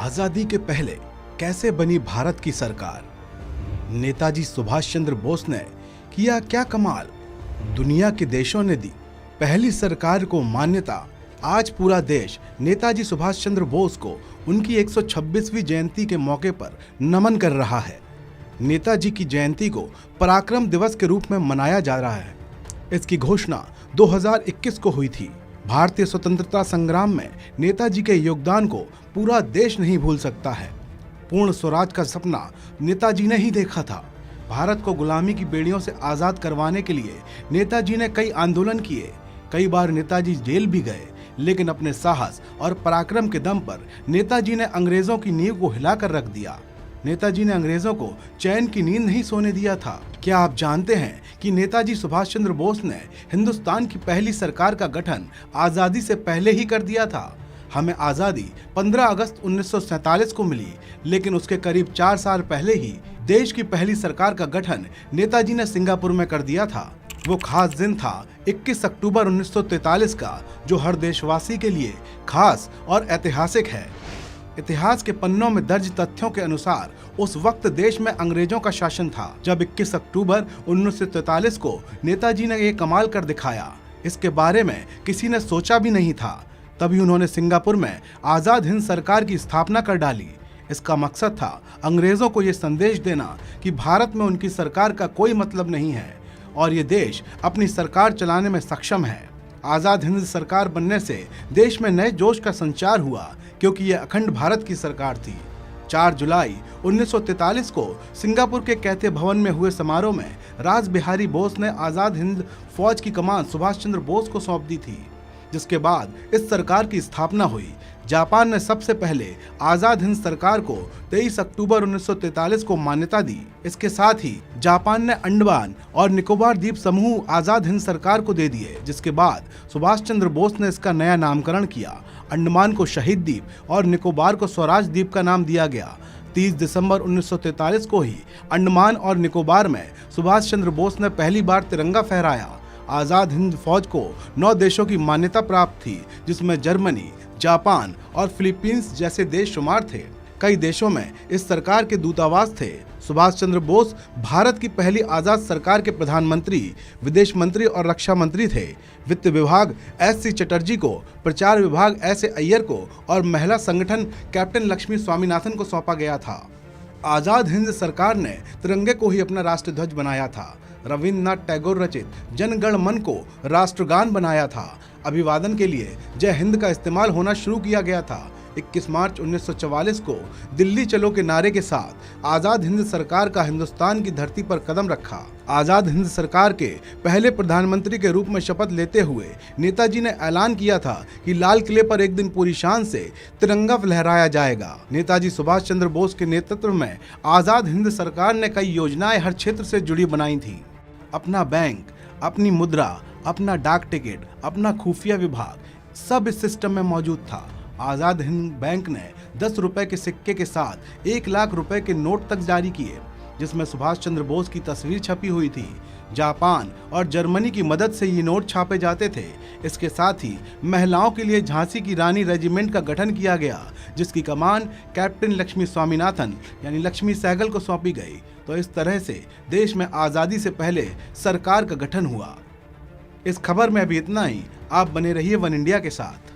आजादी के पहले कैसे बनी भारत की सरकार? नेताजी सुभाष चंद्र बोस ने किया क्या कमाल? दुनिया के देशों ने दी पहली सरकार को मान्यता। आज पूरा देश नेताजी सुभाष चंद्र बोस को उनकी 126वीं जयंती के मौके पर नमन कर रहा है। नेताजी की जयंती को पराक्रम दिवस के रूप में मनाया जा रहा है। इसकी घोषणा 2021 को हुई थी। भारतीय स्वतंत्रता संग्राम में नेताजी के योगदान को पूरा देश नहीं भूल सकता है। पूर्ण स्वराज का सपना नेताजी ने ही देखा था। भारत को गुलामी की बेड़ियों से आजाद करवाने के लिए नेताजी ने कई आंदोलन किए। कई बार नेताजी जेल भी गए, लेकिन अपने साहस और पराक्रम के दम पर नेताजी ने अंग्रेजों की नींव को हिलाकर रख दिया। नेताजी ने अंग्रेजों को चैन की नींद नहीं सोने दिया था। क्या आप जानते हैं कि नेताजी सुभाष चंद्र बोस ने हिंदुस्तान की पहली सरकार का गठन आजादी से पहले ही कर दिया था? हमें आजादी 15 अगस्त 1947 को मिली, लेकिन उसके करीब 4 साल पहले ही देश की पहली सरकार का गठन नेताजी ने सिंगापुर में कर दिया था। वो खास दिन था 21 अक्टूबर 1943 का, जो हर देशवासी के लिए खास और ऐतिहासिक है। इतिहास के पन्नों में दर्ज तथ्यों के अनुसार उस वक्त देश में अंग्रेजों का शासन था, जब 21 अक्टूबर 1943 को नेताजी ने ये कमाल कर दिखाया। इसके बारे में किसी ने सोचा भी नहीं था। तभी उन्होंने सिंगापुर में आजाद हिंद सरकार की स्थापना कर डाली। इसका मकसद था अंग्रेजों को ये संदेश देना कि भारत में उनकी सरकार का कोई मतलब नहीं है और ये देश अपनी सरकार चलाने में सक्षम है। आजाद हिंद सरकार बनने से देश में नए जोश का संचार हुआ, क्योंकि यह अखंड भारत की सरकार थी। 4 जुलाई 1943 को सिंगापुर के कैथे भवन में हुए समारोह में राज बिहारी बोस ने आजाद हिंद फौज की कमान सुभाष चंद्र बोस को सौंप दी थी, जिसके बाद इस सरकार की स्थापना हुई। जापान ने सबसे पहले आजाद हिंद सरकार को 23 अक्टूबर 1943 को मान्यता दी। इसके साथ ही जापान ने अंडमान और निकोबार द्वीप समूह आजाद हिंद सरकार को दे दिए, जिसके बाद सुभाष चंद्र बोस ने इसका नया नामकरण किया। अंडमान को शहीद द्वीप और निकोबार को स्वराज द्वीप का नाम दिया गया। 30 दिसंबर 1943 को ही अंडमान और निकोबार में सुभाष चंद्र बोस ने पहली बार तिरंगा फहराया। आजाद हिंद फौज को 9 देशों की मान्यता प्राप्त थी, जिसमें जर्मनी, जापान और फिलीपींस जैसे देश शुमार थे। कई देशों में इस सरकार के दूतावास थे। सुभाष चंद्र बोस भारत की पहली आजाद सरकार के प्रधानमंत्री, विदेश मंत्री और रक्षा मंत्री थे। वित्त विभाग एस सी चटर्जी को, प्रचार विभाग एस ए अय्यर को और महिला संगठन कैप्टन लक्ष्मी स्वामीनाथन को सौंपा गया था। आजाद हिंद सरकार ने तिरंगे को ही अपना राष्ट्रध्वज बनाया था। रविन्द्रनाथ टैगोर रचित जन गण मन को राष्ट्रगान बनाया था। अभिवादन के लिए जय हिंद का इस्तेमाल होना शुरू किया गया था। 21 मार्च 1944 को दिल्ली चलो के नारे के साथ आजाद हिंद सरकार का हिंदुस्तान की धरती पर कदम रखा। आजाद हिंद सरकार के पहले प्रधानमंत्री के रूप में शपथ लेते हुए नेताजी ने ऐलान किया था कि लाल किले पर एक दिन पूरी शान से तिरंगा लहराया जाएगा। नेताजी सुभाष चंद्र बोस के नेतृत्व में आजाद हिंद सरकार ने कई योजनाएं हर क्षेत्र से जुड़ी बनाई थी। अपना बैंक, अपनी मुद्रा, अपना डाक टिकट, अपना खुफिया विभाग, सब इस सिस्टम में मौजूद था। आजाद हिंद बैंक ने 10 रुपए के सिक्के के साथ 1 लाख रुपए के नोट तक जारी किए, जिसमें सुभाष चंद्र बोस की तस्वीर छपी हुई थी। जापान और जर्मनी की मदद से ये नोट छापे जाते थे। इसके साथ ही महिलाओं के लिए झांसी की रानी रेजिमेंट का गठन किया गया, जिसकी कमान कैप्टन लक्ष्मी स्वामीनाथन यानी लक्ष्मी सहगल को सौंपी गई। तो इस तरह से देश में आज़ादी से पहले सरकार का गठन हुआ। इस खबर में अभी इतना ही। आप बने रहिए वन इंडिया के साथ।